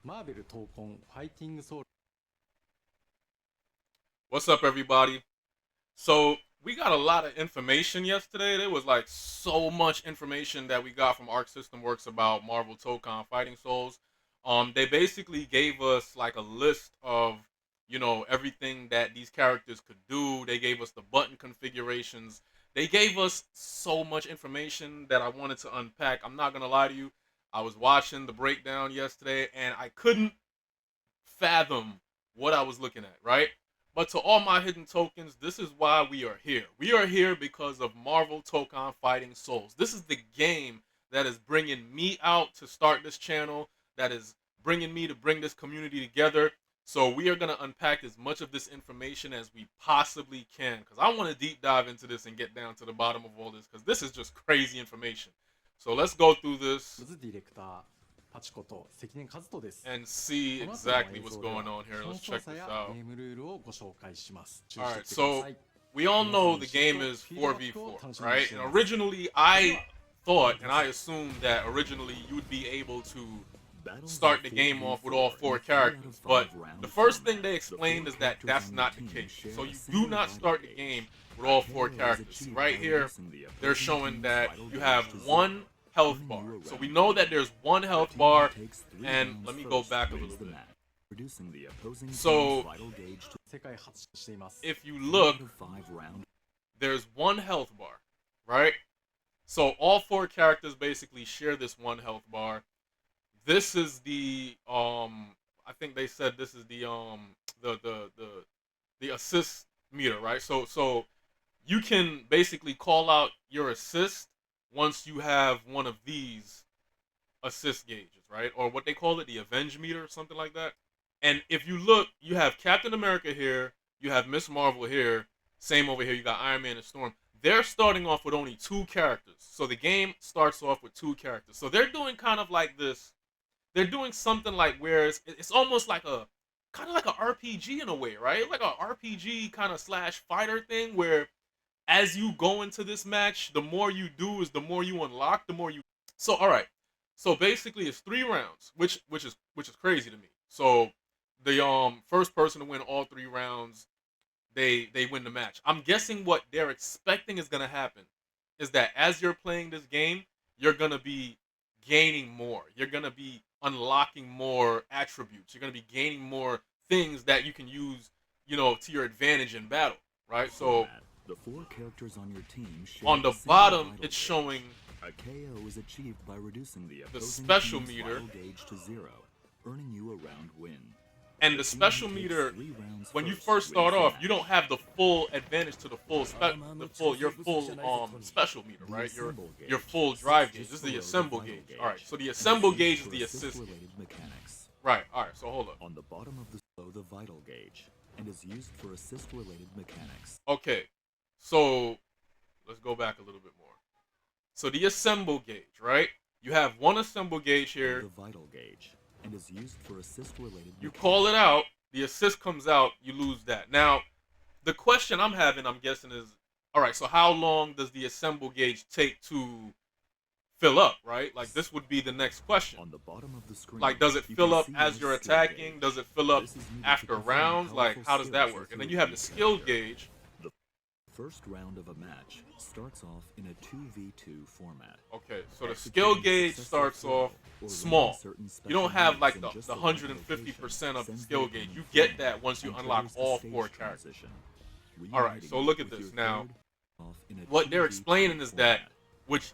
マーベル Tokon ファイティングソウル What's up, everybody? So we got a lot of information yesterday. There was like so much information that we got from Arc System Works about Marvel Tokon Fighting Souls. They basically gave us like a list of everything that these characters could do. They gave us the button configurations. They gave us so much information that I wanted to unpack. I'm not gonna lie to you. I was watching the breakdown yesterday and I couldn't fathom what I was looking at, right? But to all my hidden tokens, this is why we are here. We are here because of Marvel Tokon Fighting Souls. This is the game that is bringing me out to start this channel, that is bringing me to bring this community together. So we are going to unpack as much of this information as we possibly can because I want to deep dive into this and get down to the bottom of all this because this is just crazy information. So let's go through this ディレクターパチコと関根和人です。 and see この後の exactly 映 what's 像で going は on here. 基本 Let's 操 check 作 this や out. ゲームルールをご紹介します。注意 All して right, ってくだ so さい。 we all 皆さん know の the 指示 game と is フィードバックを 4v4, 楽しみに right? してい And ます。 originally, I thought and I assumed that originally you would be able to start the game off with all four characters. But the first thing they explained is that that's not the case. So you do not start the game with all four characters. Right here, they're showing that you have one health bar. So we know that there's one health bar, and let me go back a little bit. So 世界初しています。 if you look, there's one health bar, right? So all four characters basically share this one health bar. This is the I think they said this is the assist meter, right? So you can basically call out your assist once you have one of these assist gauges, right? Or what they call it, the avenge meter or something like that. And if you look, you have Captain America here, you have Miss Marvel here, same over here, you got Iron Man and Storm. They're starting off with only two characters. So the game starts off with two characters. So they're doing kind of like this. They're doing something like where it's almost like a kind of like an RPG in a way, right? Like a RPG kind of slash fighter thing where as you go into this match, the more you do is the more you unlock, the more you. So all right, so basically it's 3 rounds, which is crazy to me. So the first person to win all 3 rounds, they win the match. I'm guessing what they're expecting is gonna happen is that as you're playing this game, you're gonna be gaining more. You're gonna be unlocking more attributes. You're gonna be gaining more things that you can use, to your advantage in battle, right? So the four characters on your team share on the a single bottom, vital it's gauge. showing A KO is achieved by reducing the opposing special team's meter. vital gauge to 0, earning you a round win. And the team special takes meter, 3 rounds when you first first wins start the off, match. you don't have the full advantage to the full your full special meter, The right? assemble Your gauge full sits drive gauge. just This is the below assemble vital gauge. All right, so the and assemble is gauge used is for the assist gauge. assist-related mechanics. Right. All right. So hold up. On the bottom of the vital gauge and is used for assist-related mechanics. Okay. So let's go back a little bit more. So the assemble gauge, right? You have one assemble gauge here. The vital gauge and is used for assist-related You mechanics. call it out. The assist comes out. You lose that. Now, the question I'm having, I'm guessing, is all right. So how long does the assemble gauge take to fill up? Right? Like this would be the next question. On the bottom of the screen, Like, does it you fill can up see as your you're skill attacking? gauge. Does it fill up This is needed to after perform rounds? Like, powerful how does that skills work? with And then your you have the key skill character. gauge. First round of a match starts off in a 2v2 format. Okay, so the skill gauge starts off small. You don't have like the 150% of the skill gauge. You get that once you unlock all 4 characters. Alright, so look at this. Now, what they're explaining is that with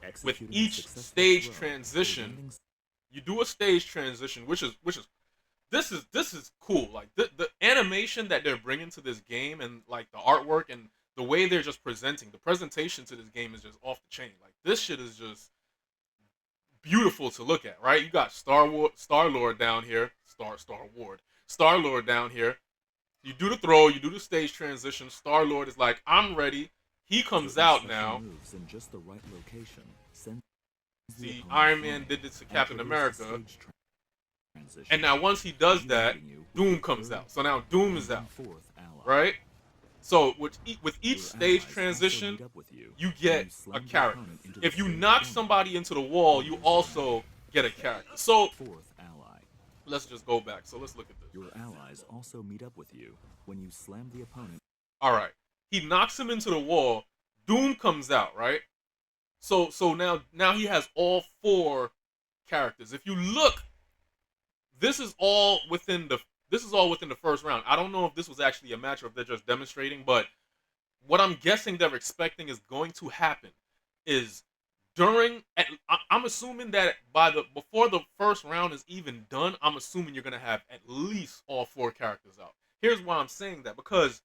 each stage transition, you do a stage transition, which is this is cool. Like the animation that they're bringing to this game and like the artwork and the way they're just presenting, the presentation to this game is just off the chain. Like this shit is just beautiful to look at, right? You got Star Lord down here, Star Lord down here. You do the throw, you do the stage transition. Star Lord is like, I'm ready. He comes out now. Moves in just the right location. Sends the See, opponent Iron Man flying did this to and Captain triggers the America. stage transition, And now once he does that, uniting you with Doom your comes third out. So now Doom and is out, fourth ally. right? So with each Your stage allies also transition, meet up with you, you and get you a slam the character. opponent into the If you same knock corner. somebody into the wall, you also get a character. So Fourth ally. let's just go back. So let's look at this. Your allies also meet up with you when you slam the opponent. All right. He knocks him into the wall. Doom comes out, right? So now he has all 4 characters. If you look, this is all within the first round. I don't know if this was actually a match or if they're just demonstrating, but what I'm guessing they're expecting is going to happen is I'm assuming that before the first round is even done, I'm assuming you're gonna have at least all 4 characters out. Here's why I'm saying that, because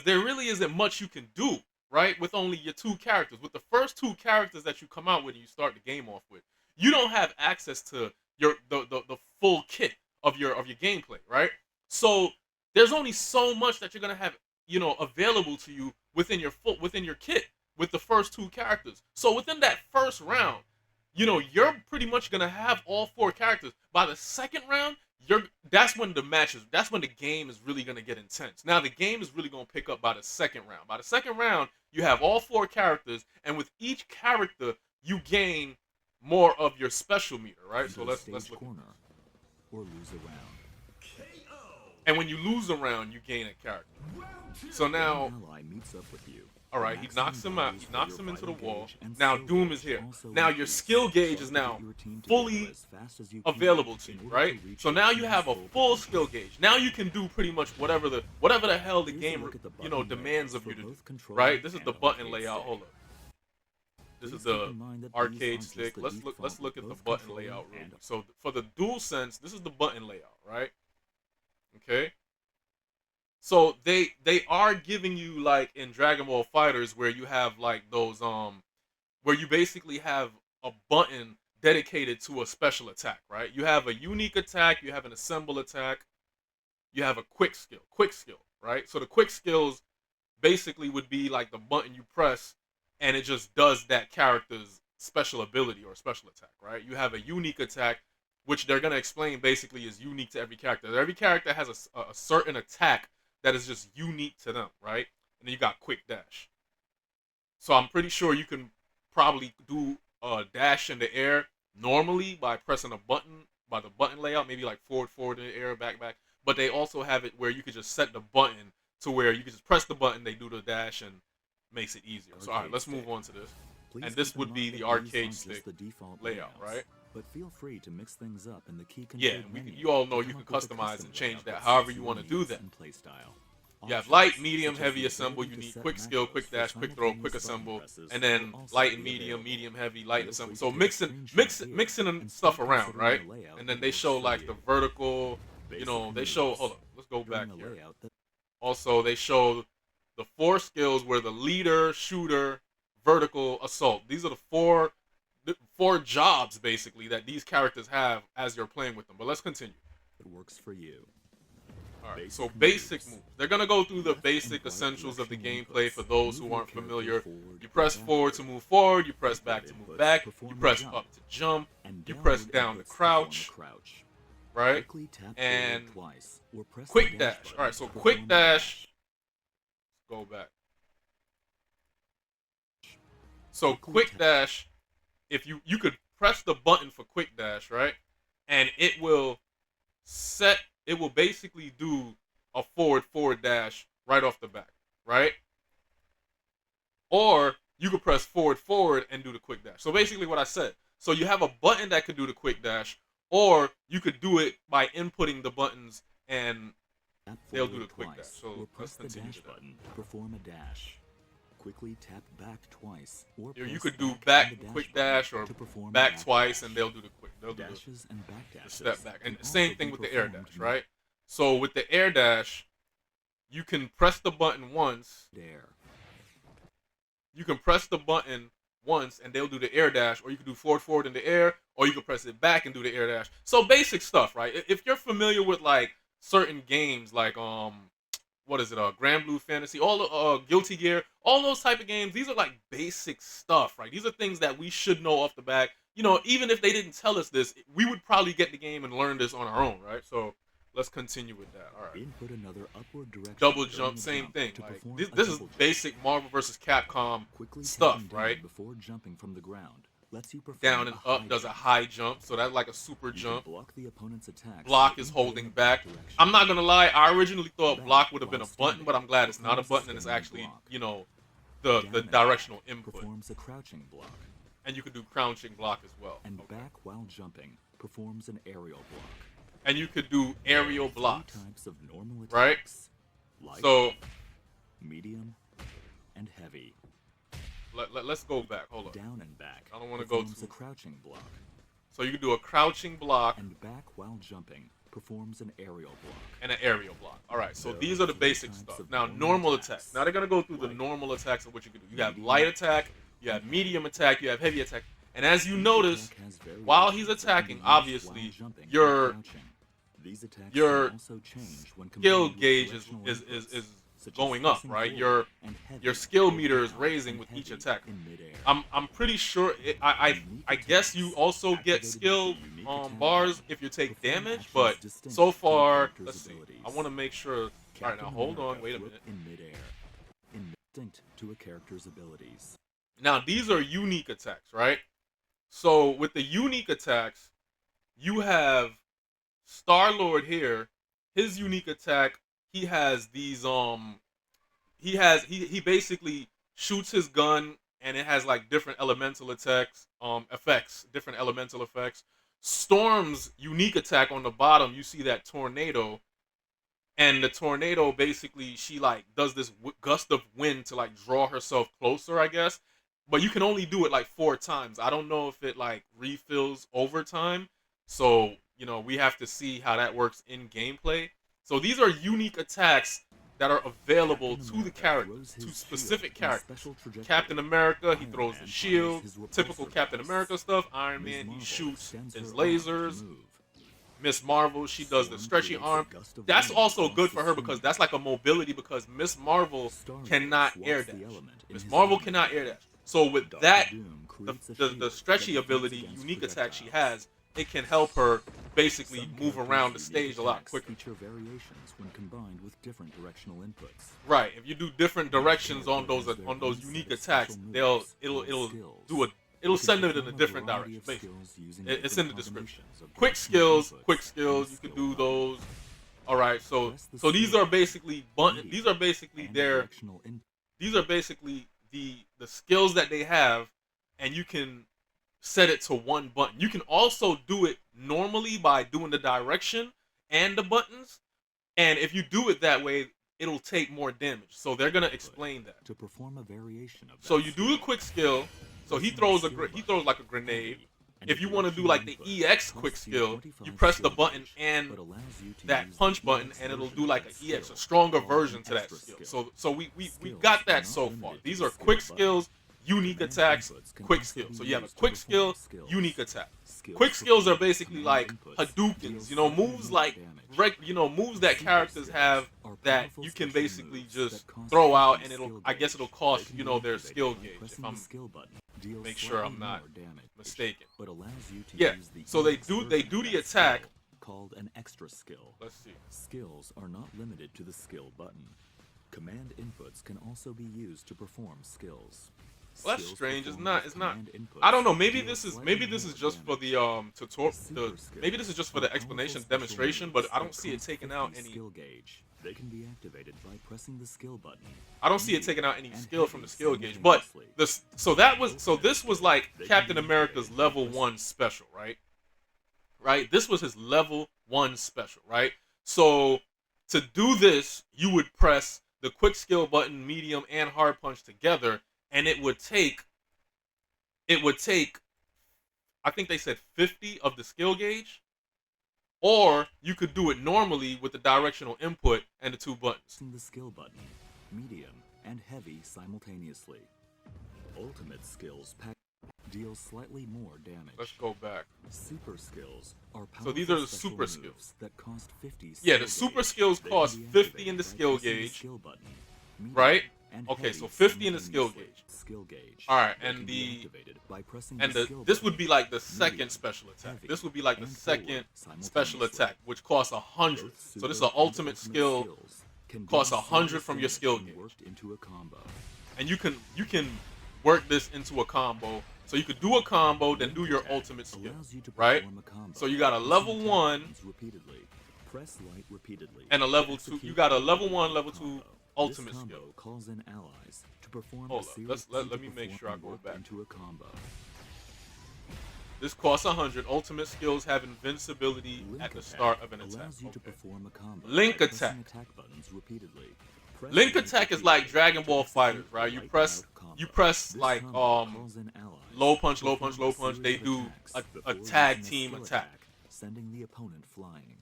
there really isn't much you can do, right, with only your 2 characters. With the first 2 characters that you come out with and you start the game off with, you don't have access to the full kit of your gameplay, right? So there's only so much that you're gonna have, available to you within your kit with the first 2 characters. So within that first round, you're pretty much gonna have all 4 characters. By the second round, that's when the game is really gonna get intense. Now the game is really gonna pick up by the second round. By the second round, you have all 4 characters, and with each character, you gain more of your special meter, right? So let's look. Corner or lose a round. And when you lose a round, you gain a character. So now, An ally meets up with you. all right, he knocks him out. He knocks him into the wall. And Now skill Doom gauge is here. also Now your increase. skill gauge is So now get your team together fully as fast as you can available to in you, order right? to reach So your now you team's have a full skill gauge. Now you can do pretty much whatever the hell the Here's a game look at the button demands layouts of for you to do, both controller right? This is and the button arcade layout. stick. Hold up. This Please is keep the in mind that these arcade aren't just stick. the Let's default look of at the both button controller layout real and quick. So for the DualSense, this is the button layout, right? Okay. So they are giving you, like in Dragon Ball Fighters, where you have like those where you basically have a button dedicated to a special attack, right? You have a unique attack, you have an assemble attack, you have a quick skill, right? So the quick skills basically would be like the button you press and it just does that character's special ability or special attack, right? You have a unique attack, which they're going to explain basically is unique to every character. Every character has a certain attack that is just unique to them, right? And then you got quick dash. So I'm pretty sure you can probably do a dash in the air normally by pressing a button, by the button layout, maybe like forward in the air, back. But they also have it where you could just set the button to where you can just press the button, they do the dash, and makes it easier. So all right, let's move on to this. Please And this keep in would be mind the that these arcade aren't just stick the default layout, layouts, right? But feel free to mix things up in the key Yeah, control menu you all know to you come can up with a customize custom and change layout that that however suits you your want to do needs that. and play style. You have Options light, medium, such as heavy, the assemble, ability to unique, set quick skill, macros quick for dash, quick throw, quick simultaneous button assemble, presses and will then also light be and medium, available. medium, heavy, light, Feel assemble. free So to take a screenshot here mixing and stuff start around, considering right? a layout And that then they works show for like you. the vertical, Basic they show, moves. hold up, let's go back During a here. layout that Also, they show the 4 skills where the leader, shooter, vertical, assault. These are the four jobs basically that these characters have as you're playing with them. But let's continue. works for you. All right, Basic so basic moves. moves. They're gonna go through the Left and basic right essentials of the directional gameplay inputs. for those Move who your aren't character familiar. forward You or press forward to backward. move forward, you press Upward back to move inputs back, perform you a press jump. up to jump, And you press downward down to inputs perform a crouch, crouch. right? Quickly tap And forward twice or press quick the dash. button All right, so to perform quick a dash. Go back. So Quickly quick tap- dash, if you could press the button for quick dash, right? And it will basically do a forward dash right off the back, right? Or you could press forward and do the quick dash. So basically what I said. So you have a button that could do the quick dash, or you could do it by inputting the buttons and Tap they'll do forward the quick twice, dash. So or let's press the continue dash with that. button to perform a dash. Quickly tap back twice, or Or you press could do and back the quick button dash or to perform a back twice, dash. and they'll do the quick. They'll do Dashes and back the dashes. step back. And can same also thing be with the air performed dash, right? So with the air dash, you can press the button once. mid-air. You can press the button once, and they'll do the air dash, or you can do forward in the air, or you can press it back and do the air dash. So basic stuff, right? If you're familiar with like certain games, like what is it? Grand Blue Fantasy, all the Guilty Gear, all those type of games. These are like basic stuff, right? These are things that we should know off the bat. You know, even if they didn't tell us this, we would probably get the game and learn this on our own, right? So let's continue with that. All right. Input another upward direction. Double during jump, the same jump thing. to Like perform a this is double jump. basic Marvel vs. Capcom Quickly stuff, tapping down right? before jumping from the ground lets you perform Down and a up high does a jump. high jump, so that's like a super You can jump. block the opponent's attacks Block in is any holding direction. back. I'm not gonna lie, I originally thought Back block would have while been a button, but I'm standing glad it's not a performs button and it's standing actually, block. you know, Down the and directional back input. performs a crouching block. And you can do crouching block as well. And Okay. back while jumping performs an aerial block. And you could do aerial Three blocks, types of normal right? attacks. Light, So medium, and heavy. let's go back. Hold up. Down and back. I don't wanna go performs too- a crouching block. So you can do a crouching block And back while jumping performs an aerial block. and an aerial block. All right, so There these are are the three basic types stuff. of Now, normal normal attacks. attacks. Now they're gonna go through the Like normal attacks of what you can do. You have medium, light attack, you have medium attack, you have heavy attack. And as you Each notice, attack has while he's variations that can attacking, be used while obviously, jumping and your crouching. These attacks your can also change when skill combined with gauge directional is inputs, such as going up, pressing right? forward and heavy Your skill or meter is down raising and with each heavy attack. in midair. I'm pretty sure I guess you also get skill bars if you take damage, but so far, let's see. I want to make sure. All right, now hold on, wait a minute. In midair, instinct to a character's abilities. Now these are unique attacks, right? So with the unique attacks, you have Star-Lord here. His unique attack, he has these he basically shoots his gun and it has like different elemental attacks, different elemental effects. Storm's unique attack on the bottom, you see that tornado, and the tornado basically she like does this gust of wind to like draw herself closer, I guess. But you can only do it like 4 times. I don't know if it like refills over time. So, you know, we have to see how that works in gameplay. So these are unique attacks that are available to the characters, to specific characters. Captain America, he throws the shield, typical Captain America stuff. Iron Man, he shoots his lasers. Miss Marvel, she does the stretchy arm. That's also good for her because that's like a mobility because Miss Marvel cannot air dash. Miss Marvel cannot air dash. So with that, the stretchy ability, unique attack she has, it can help her basically move around the stage a lot quicker. Feature variations when combined with different directional inputs. Right. If you do different directions on those unique attacks, it'll send it in a different direction. Basically, it's in the description. Quick skills, you can do those. All right. So these are basically these are basically the skills that they have, and you can set it to one button. You can also do it normally by doing the direction and the buttons, and if you do it that way, it'll take more damage. So they're gonna explain that. To perform a variation of So you do the quick skill. So he throws like a grenade. If you want to do like the EX quick skill, you press the button and that punch button, and it'll do like an EX, a stronger version to that skill. So we got that so far. These are quick skills, unique attacks, quick skills. So you have a quick skill, unique attack. Quick skills are basically like Hadoukens, you know, moves like moves that characters have that you can basically just throw out, and it'll cost their skill gauge. If I'm make sure I'm not mistaken. Yeah, so they do the attack called an extra skill. Let's see. Skills are not limited to the skill button. Command inputs can also be used to perform skills. Well, that's Skills strange. It's performed not. with It's not. command inputs I don't know. Maybe deal this is slightly just more for the damage. tutorial. Maybe this is just for the explanation demonstration. But I don't see it taking out any. Skill gauge. They can be activated by pressing the skill button. I don't see it taking out any skill from the skill gauge. But this. So this was like Captain America's level 1 special, right? Right. This was his level 1 special, right? So to do this, you would press the quick skill button, medium, and hard punch together, and it would take, I think they said 50 of the skill gauge, or you could do it normally with the directional input and the 2 buttons. The skill button, medium and heavy simultaneously. Ultimate skills pack deal slightly more damage. Let's go back. Super skills are So these are the special super moves skills that cost 50 Yeah, skill the super gauge. skills They can cost be 50 in the activated by skill pressing the gauge, skill button, medium right? and Okay, heavy so 50 in the skill simultaneously. gauge. Skill gauge. All right, They and can be activated by pressing the skill this button, would be like the second medium, special attack. heavy, This would be like the and second forward special simultaneously. attack, which costs 100. Both So this is super an ultimate and skill. skills can costs be 100 from your skill simultaneously gauge. worked into a combo. And you can work this into a combo. So you could do a combo, then do your ultimate skill, right? So you got a level 1 Press light repeatedly and a to level 2. execute You got a a level heavy 1, round level 2 combo. ultimate This skill. combo calls in allies to perform Hold a up. series Let me make sure I go back. into a combo. This costs 100. Ultimate skills have invincibility Link at the attack start of an attack. allows you to Okay. perform a combo Link by pressing attack. attack buttons repeatedly. Press Link light attack is like repeatedly Dragon to Ball execute Fighters, a right? You light press round combo. This like combo calls in allies low to punch, low perform punch, a low punch. They series of do attacks a before tag using a team skill attack. sending the opponent flying.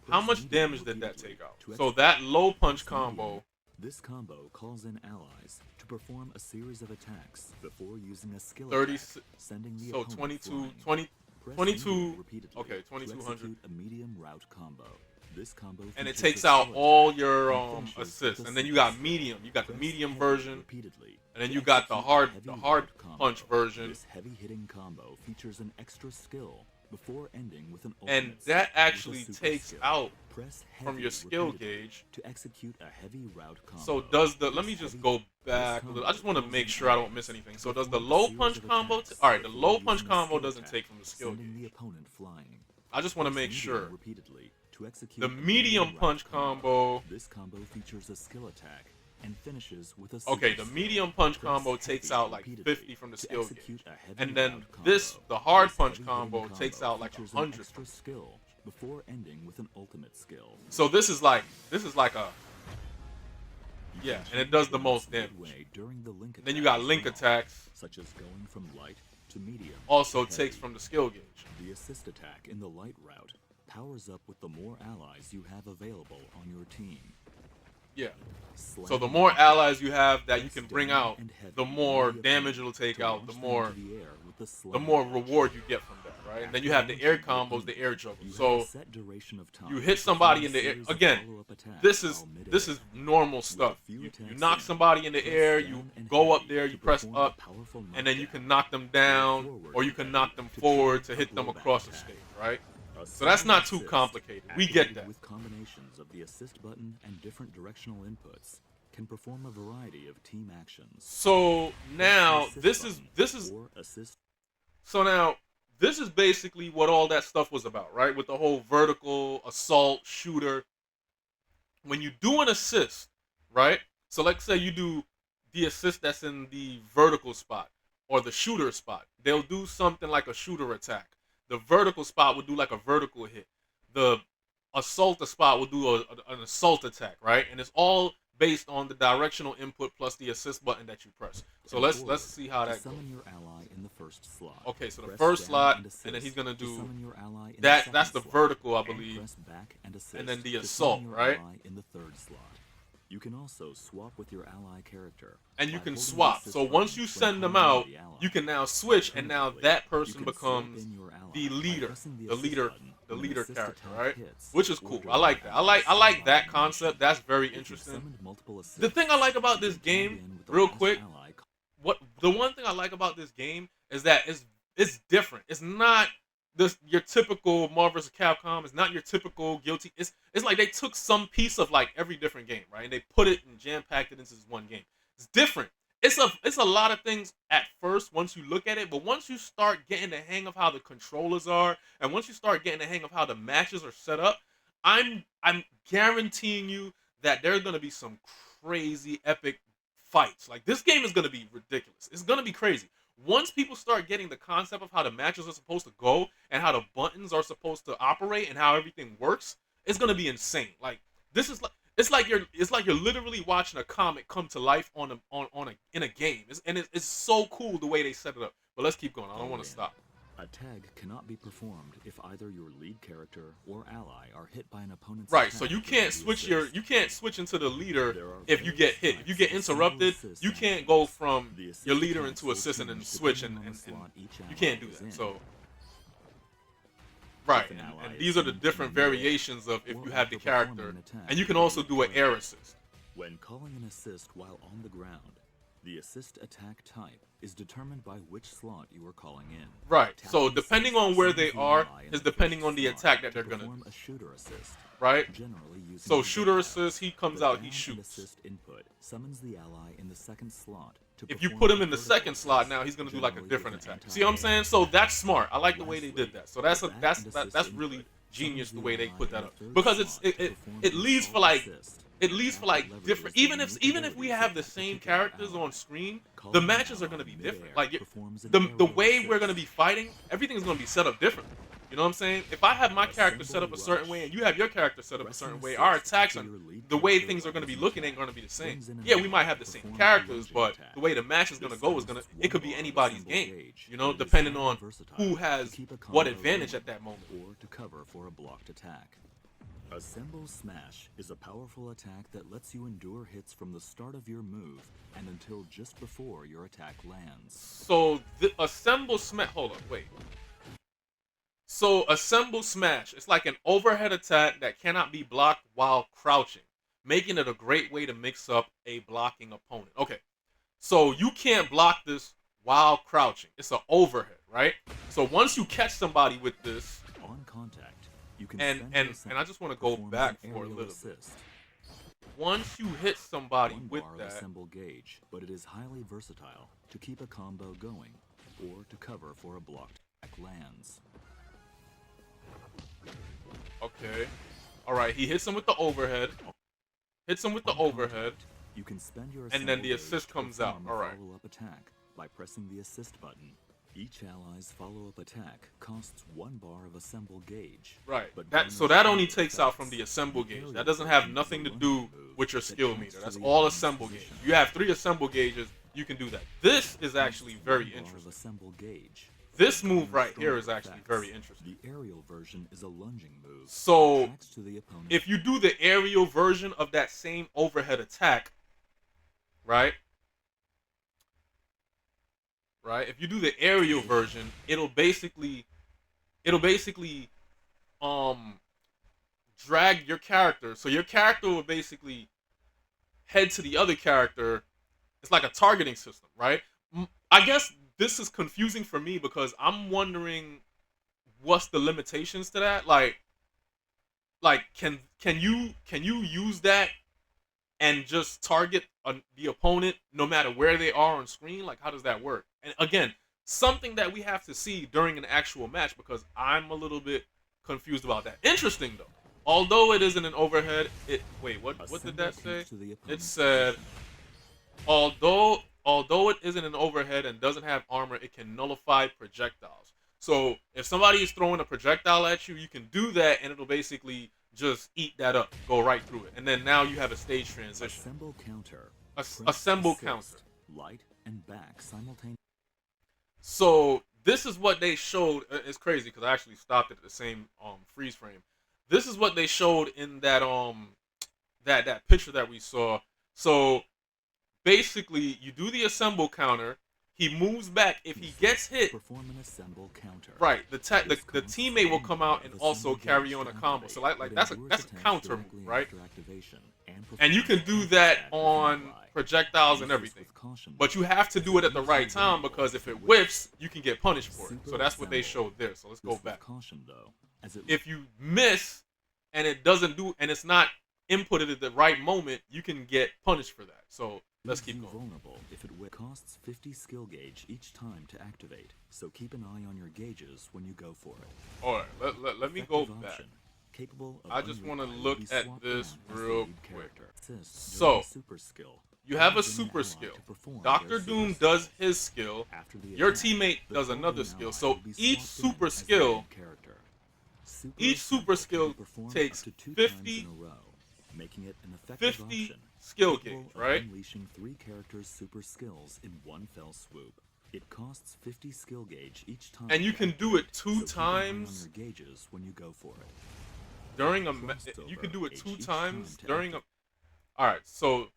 How Press much medium damage did that repeatedly take out? to So execute that low punch press medium. combo. This combo calls in allies to perform a series of attacks before using a skill 30 attack, sending the So opponent 22, flying. 20, Press 22. medium repeatedly Okay, to 2200. execute a medium route combo. This combo And it features takes a out skill all attack your and finishes assists. with a And then you simple got skill. medium. You got the Press medium heavy version. repeatedly And then to you got the execute a hard heavy the hard route combo. punch version. This heavy hitting combo features an extra skill before ending with an And ultimate that with a actually super takes skill. out Press from heavy your skill repeatedly gauge. to execute a heavy route combo. So does the, let This me just heavy- go this back a little. I just want to combo make calls sure I in don't miss allies anything. to So does the perform a low series punch of combo? attacks All right, the before low punch using a combo skill doesn't attack, take from the skill sending the gauge. opponent flying. I just want to Press make medium sure. repeatedly to execute The a medium route punch combo. This combo features a skill attack and finishes with a Okay, super the skill. medium punch Press combo takes heavy out like repeatedly 50 from the to skill execute gauge. a heavy And then route combo. this, the hard This punch heavy-hitting combo takes out like features 100 an extra skill before ending with an ultimate skill. So this is like a You yeah, can and it change does the your most speed damage. way during the link Then you attack got as link well, attacks. such as going from light to medium. Also to takes heavy. from the skill gauge. The assist attack in the light route powers up with the more allies you have available on your team. Yeah. Slam So the more and allies you have that you press can bring down out, and heavy the on more the damage opponent it'll take to out, launch the them more into the air with the the slam more dash. reward you get from that, right? And then you have the air combos, the air juggles. You have So a set duration of time you to hit somebody perform in the a air. series of Again, follow-up attacks this is while midair. this is normal stuff. few You attacks knock in, somebody in the press air, down you and go up heavy there, to you press perform a up, powerful and then you knockdown. can knock them down, forward or you and can heavy knock them to forward trigger to a hit them blowback across the attack. stage, right? A So that's not sudden too assist, complicated. We get activated that. with combinations of the assist button and different directional inputs, can perform a variety of team actions. So now Press the this assist is button or assist. so now this is basically what all that stuff was about, right? With the whole vertical assault shooter. When you do an assist, right? So let's say you do the assist that's in the vertical spot or the shooter spot. They'll do something like a shooter attack. The vertical spot will do like a vertical hit. The assault spot will do an assault attack, right? And it's all based on the directional input plus the assist button that you press. So and let's forward see how to that goes. summon your ally in the first slot. Okay, so the Press first down slot, and and then he's gonna to do summon your ally in that's the the second slot. vertical, I And believe. press back and assist And then the to assault, summon your right? ally in the third slot. You can also swap with your ally character. And you by can holding the swap. assist So once button you when send them calling out, the ally. you can now switch, and now Alternatively, that you person can swap becomes in your ally the by leader, pressing the assist leader, button the when an leader assist character, attack right? hits Which is or cool. I during like an that. ally's I like standby that animation. concept. That's very If you've interesting. summoned multiple The thing I assists, like about you this can tag game, in with the real last quick, ally what the one thing I like about this game is that it's different. It's not this your typical Marvel vs. Capcom. It's not your typical Guilty. It's like they took some piece of like every different game, right? And they put it and jam packed it into this one game. It's different. It's a lot of things at first once you look at it, but once you start getting the hang of how the controllers are, and once you start getting the hang of how the matches are set up, I'm guaranteeing you that there's gonna be some crazy epic fights. Like this game is gonna be ridiculous. It's gonna be crazy. Once people start getting the concept of how the matches are supposed to go and how the buttons are supposed to operate and how everything works, it's gonna be insane. Like this is like it's like you're literally watching a comic come to life in a game. It's so cool the way they set it up. But let's keep going. I don't want to stop. A tag cannot be performed if either your lead character or ally are hit by an opponent's Right, attack so you during can't the switch assist. you can't switch into the leader There are if you get various hit. If you get types of single interrupted, assist you can't actions. go from The assist your leader attacks into will assist and then change switch depending and on the slot each you ally can't do is that. in. So right, If an ally and is these are the seen different in the middle variations of if or you have the after performing character, an attack and you can with also your do an air assist. When calling an assist while on the ground, the assist attack type is determined by which slot you are calling in. Right. So Tapping depending assist on where summons they the are ally in is the depending first on the slot attack that to they're gonna perform do. a shooter assist. Right. Generally using So shooter projectiles. assist, he comes The out, he down shoots. and assist input summons the ally in the second slot to If you perform put a him in the vertical second slot, assist, now he's gonna do like a generally different with an attack. You see what I'm anti-air. saying? So that's smart. I like the way they Lastly, did that. So that's the a back that's and that, assist that's really input genius the summons way the they ally put in that the up third because slot it to it perform it an leads for assault like assist. it leads for like Attack that different leverages the even if we unique have the abilities of same that particular characters ally. on screen, the Calling an matches are ally gonna be midair different. Like performs an the aerial way we're gonna be assist. fighting, everything's gonna be set up differently. You know what I'm saying? If I have my character set up a certain way and you have your character set up a certain way, our attacks and the way things are going to be looking ain't going to be the same. Yeah, we might have the same characters, but the way the match is going to go is it could be anybody's game. You know, depending on who has what advantage at that moment. Or to cover for a blocked attack. Assemble Smash is a powerful attack that lets you endure hits from the start of your move and until just before your attack lands. So the assemble smash. Hold up, wait. So assemble smash. It's like an overhead attack that cannot be blocked while crouching, making it a great way to mix up a blocking opponent. Okay, so you can't block this while crouching. It's an overhead, right? So once you catch somebody with this, On contact, you can and spend and your and I just want to go performs back an for a aerial little bit. assist. Once you hit somebody One with bar of that, assemble gauge, but it is highly versatile to keep a combo going or to cover for a blocked attack lands. okay, all right, he hits him with the overhead, hits him with the On overhead. contact, you can spend your And then the assemble assist gauge to comes out. perform a All right. follow-up attack by pressing the assist button. Each ally's follow-up attack costs 1 bar of assemble gauge. Right. but That bonus so that only combo takes out from effects. the assemble The gauge. aerial That doesn't have version is nothing a to lunge do move with your that skill counts meter. to That's the all opponent's assemble gauge. position. You have 3 assemble gauges. You can do that. This is actually Costs very 1 bar of interesting. assemble gauge. This but move garners right here stronger is actually effects. very interesting. The aerial version is a lunging move. So, that tracks to the opponent's If you do the aerial version of that same overhead attack, right? Right? If you do the aerial version, it'll basically um drag your character. So your character will basically head to the other character. It's like a targeting system, right? I guess this is confusing for me because I'm wondering what's the limitations to that. Like can you use that and just target the opponent no matter where they are on screen? Like, how does that work? And again, something that we have to see during an actual match because I'm a little bit confused about that. Interesting though. Although it isn't an overhead, what did that say? counts to the It opponent's said position. although it isn't an overhead and doesn't have armor, it can nullify projectiles. So if somebody is throwing a projectile at you, you can do that and it'll basically just eat that up, go right through it. And then now you have a stage transition. Assemble counter. Assemble Assist, counter. Light and back simultaneously. So this is what they showed. It's crazy because I actually stopped it at the same freeze frame. This is what they showed in that that picture that we saw. So basically, you do the assemble counter. He moves back. If he gets hit, Perform an assemble counter. right, the teammate will come out and also carry on a combo. So like that's a counter move, right? And you can do that on projectiles and everything. But you have to do it at the right time because if it whiffs, you can get punished for it. So that's what they showed there. So let's go back. Caution though, as it If you miss and it doesn't do and it's not inputted at the right moment, you can get punished for that. So let's keep leaves you going. vulnerable if it costs 50 skill gauge each time to activate. So keep an eye on your gauges when you go for it. All right, let me go Effective back. option, capable of I just want to unrequired look be at swapped this out as the real lead quick. character. Assists So, during a super skill. You have a Allows an super ally skill. to perform Doctor their super Doom skill. does his skill. After the Your attack, teammate the does targeting another ally skill. will So be each swapped in super as the skill, lead character. Super each super assemble can skill be performed takes up to 2 times 50 in a row, making it an effective 50 option. skill capable gauge, of right? Unleashing 3 characters' super skills in one fell swoop. It costs 50 skill gauge each time. And you to can do it activate, 2 so keep an eye on times your gauges when you go for it. during a you can do it 2 times during a. All right, so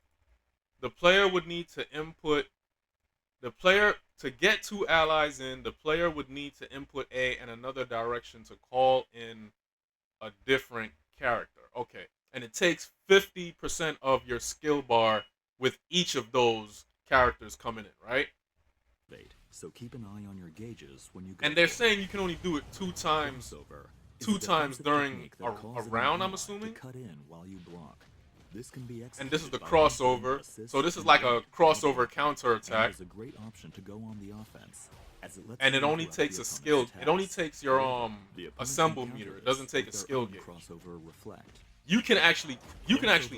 the player would need to input the player to get 2 allies in. The player would need to input A and another direction to call in a different character. Okay, and it takes 50% of your skill bar with each of those characters coming in, right? So keep an eye on your gauges when you go. And they're for it. saying you can only do it two times Crossover is two a times defensive during technique that a calls in an round, I'm ally assuming. to cut in while you block. This can be And this is the executed by combining crossover. assists So this is and like a range crossover and counter attack. is a great option to go on the offense, as it lets And you it only interrupt takes the a opponent's skill. It only attacks. takes your However, the opponent assemble can meter. counter It doesn't this take a with their skill own gauge. crossover reflect. You can actually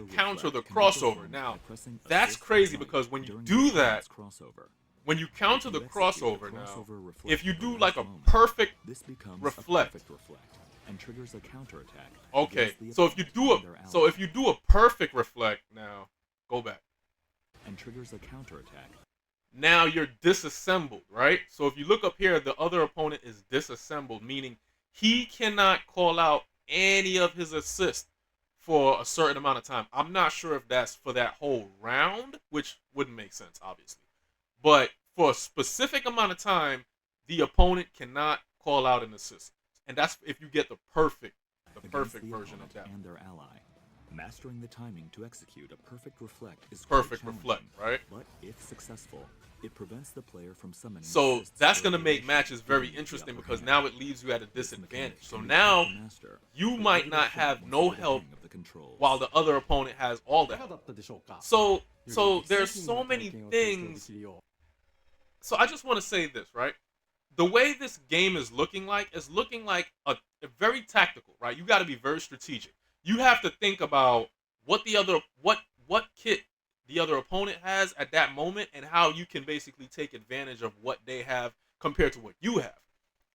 Crossover counter the reflect can be crossover. performed Now, by pressing that's assist crazy and because when you during do your that, opponent's crossover. when you counter If the you execute crossover the now, crossover reflect if you at the do last like a moment, perfect this becomes reflect. a perfect reflect and triggers a counterattack. Okay, against the so if you opponent do and their if ally, you do a perfect reflect now, go back. and triggers a counterattack. Now you're disassembled, right? So if you look up here, the other opponent is disassembled, meaning he cannot call out any of his assists for a certain amount of time. I'm not sure if that's for that whole round, which wouldn't make sense, obviously. But for a specific amount of time, the opponent cannot call out an assist. And that's if you get the perfect against the version of opponent that. and their ally. Mastering the timing to execute a perfect reflect is Perfect quite reflect, challenging, right? But if successful, it prevents the player from summoning So assists that's for going to make duration, matches very giving you the interesting upper because hand. now it leaves you at a This mechanic disadvantage. So can be now hard to master, you but might give it a not shot have once no you get the help hang of the controls. while the other opponent has all the いかがだ help. ったでしょうか So よ so りエキサイ there's ティング so な many 体験を提供で things. きるよ So I just want to say this, right? The way this game is looking like a very tactical, right? You got to be very strategic. You have to think about what the other what kit the other opponent has at that moment and how you can basically take advantage of what they have compared to what you have.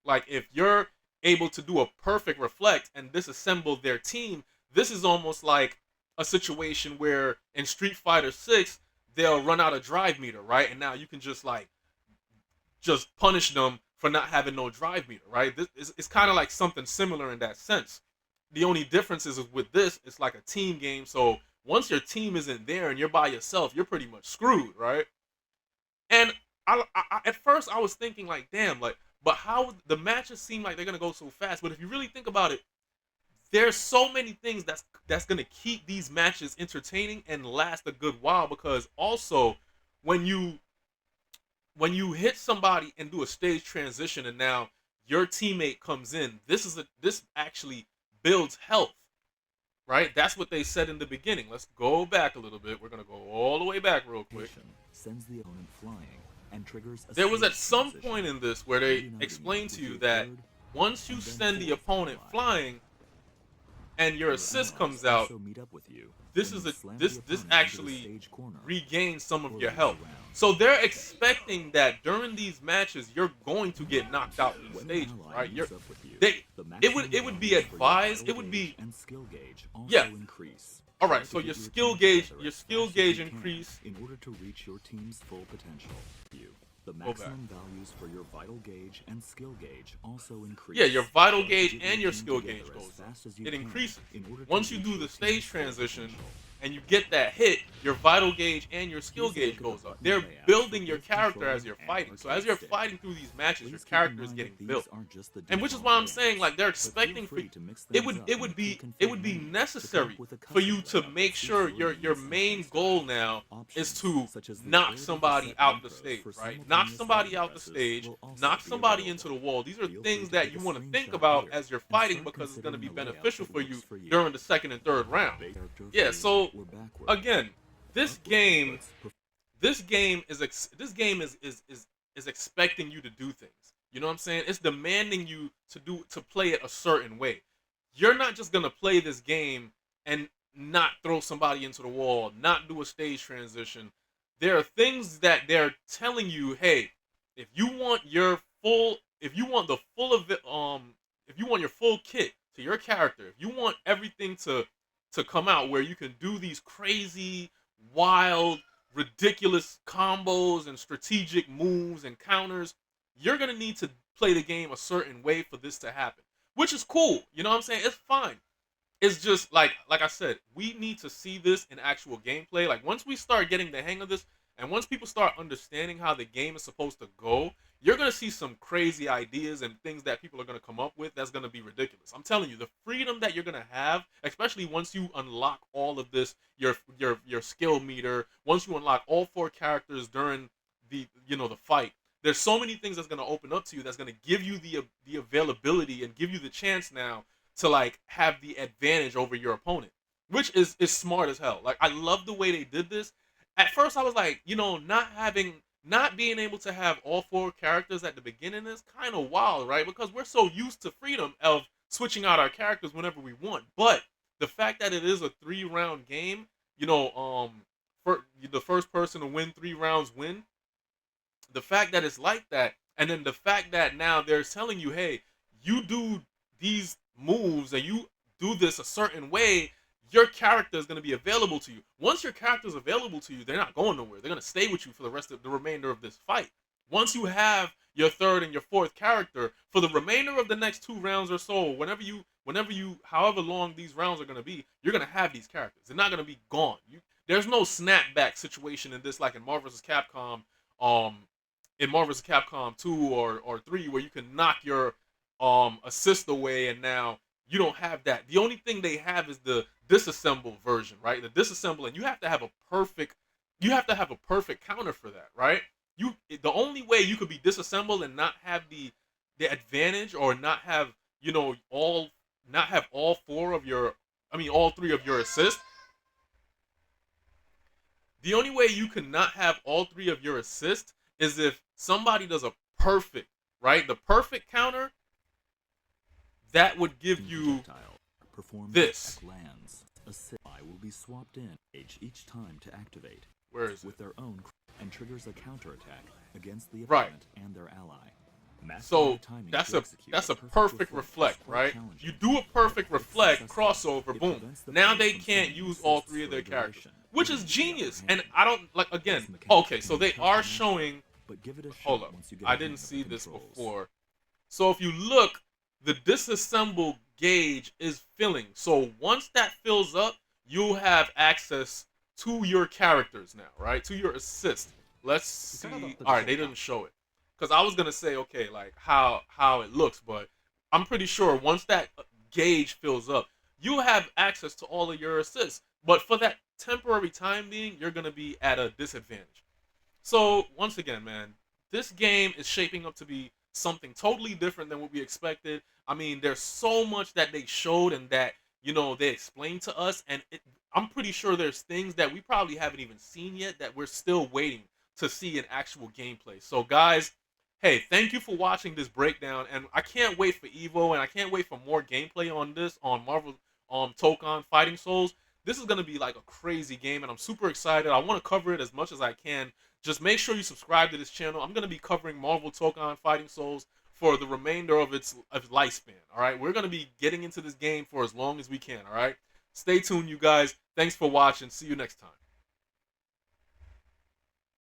Like if you're able to do a perfect reflect and disassemble their team, this is almost like a situation where in Street Fighter 6 they'll run out of drive meter, right? And now you can just punish them for not having no drive meter, right? This is it's kind of like something similar in that sense. The only difference is with this, it's like a team game. So once your team isn't there and you're by yourself, you're pretty much screwed, right? And at first I was thinking like, damn, like, but how the matches seem like they're gonna go so fast. But if you really think about it, there's so many things that's gonna keep these matches entertaining and last a good while. Because also, when you hit somebody and do a stage transition, and now your teammate comes in, this actually builds health, right? That's what they said in the beginning. Let's go back a little bit. We're gonna go all the way back real quick. Sends the opponent flying and triggers a There was at stage some transition, point in this where they reuniting explained with to you your that third once you and then send the fourth opponent ally. flying and your Your assist allies comes out, also meet up with you this when is you a slam this the this opponent into the actually stage corner regains some of or your lose health. the round. So they're expecting that during these matches you're going to get knocked out these When stages, an ally right? meets up with you, They the it would be maximum values for your advised. vital It would be gauge and skill gauge also yeah. increase. All Try right. to So get your team skill gauge together your as skill fast as gauge you can increase. in order to reach your team's full potential. The back. maximum values for your vital gauge and skill gauge also increase. Yeah, your vital Try to gauge get and your team skill together gauge as goes up. fast as you It can increases. in order to Once you reach do your the team's stage full transition potential. and you get that hit, your vital gauge and your skill Here's a look gauge at the goes up. button They're layout building for your both character as controller you're and fighting. So arcade as you're stick. fighting through these matches, your Please keep in character is mind getting that these built. aren't just the And which is default why I'm layouts, saying like they're but feel expecting for free to mix it things would up it in would the be pre-configured it would be menu to come necessary up with a for custom you to layout make that suits sure your your needs and main playstyle. goal now is Options to such as the knock ability to somebody set out the macros stage, for right? Knock simultaneous somebody button out the presses stage, will also knock be somebody into available. the wall. These are Feel free things to that take you a want to think screenshot about here as you're and fighting start because it's going to be considering a layout beneficial that for you works for you. during the second and third round. Character Yeah, forward so or backward. again, this Upward game inputs this game is is expecting you to do things. You know what I'm saying? It's demanding you to play it a certain way. You're not just gonna play this game and not throw somebody into the wall, not do a stage transition. There are things that they're telling you, hey, if you want your full, if you want the full of it, if you want your full kit to your character, if you want everything to come out where you can do these crazy, wild, ridiculous combos and strategic moves and counters, you're gonna need to play the game a certain way for this to happen. Which is cool. You know what I'm saying? It's fine. It's just like I said, we need to see this in actual gameplay. Like once we start getting the hang of this, and once people start understanding how the game is supposed to go, you're gonna see some crazy ideas and things that people are gonna come up with that's gonna be ridiculous. I'm telling you, the freedom that you're gonna have, especially once you unlock all of this, your skill meter, once you unlock all four characters during the the fight, there's so many things that's gonna open up to you that's gonna give you the availability and give you the chance now to like have the advantage over your opponent, which is smart as hell. Like I love the way they did this. At first, I was like, not being able to have all four characters at the beginning is kind of wild, right? Because we're so used to freedom of switching out our characters whenever we want. But the fact that it is a 3-round game, for the first person to win 3 rounds win. The fact that it's like that, and then the fact that now they're telling you, hey, you do these moves and you do this a certain way, your character is going to be available to you. Once your character is available to you, they're not going nowhere. They're going to stay with you for the rest of the remainder of this fight. Once you have your third and your fourth character, for the remainder of the next 2 rounds or so, however long these rounds are going to be, you're going to have these characters. They're not going to be gone. There's no snapback situation in this, like in Marvel vs. Capcom, in Marvel vs. Capcom 2 or 3, where you can knock your assist away, and now you don't have that. The only thing they have is the disassemble version, right? The disassemble, and you have to have a perfect counter for that, right? The only way you could be disassembled and not have the advantage, or not have all three of your assists. The only way you could not have all 3 of your assists is if somebody does a perfect, right? The perfect counter that would give you this. Lands. A I will be swapped in each time to activate. Where is with it? Their own and triggers a counterattack against the right. opponent and their ally. So that's a perfect reflect, right? You do a perfect reflect crossover, boom. Now they can't use all 3 of their characters, which is genius. And I don't like, again. Okay, so they are showing. Hold up, I didn't see this before. So if you look, the disassemble gauge is filling. So once that fills up, you'll have access to your characters now, right? To your assist. Let's see. All right, they didn't show it. Because I was going to say, okay, like how it looks, but I'm pretty sure once that gauge fills up, you have access to all of your assists. But for that temporary time being, you're going to be at a disadvantage. So, once again, man, this game is shaping up to be something totally different than what we expected. I mean, there's so much that they showed and that, they explained to us. And I'm pretty sure there's things that we probably haven't even seen yet that we're still waiting to see in actual gameplay. So, guys, hey, thank you for watching this breakdown, and I can't wait for Evo, and I can't wait for more gameplay on this, on Marvel Tokon Fighting Souls. This is going to be like a crazy game, and I'm super excited. I want to cover it as much as I can. Just make sure you subscribe to this channel. I'm going to be covering Marvel Tokon Fighting Souls for the remainder of its lifespan, all right? We're going to be getting into this game for as long as we can, all right? Stay tuned, you guys. Thanks for watching. See you next time.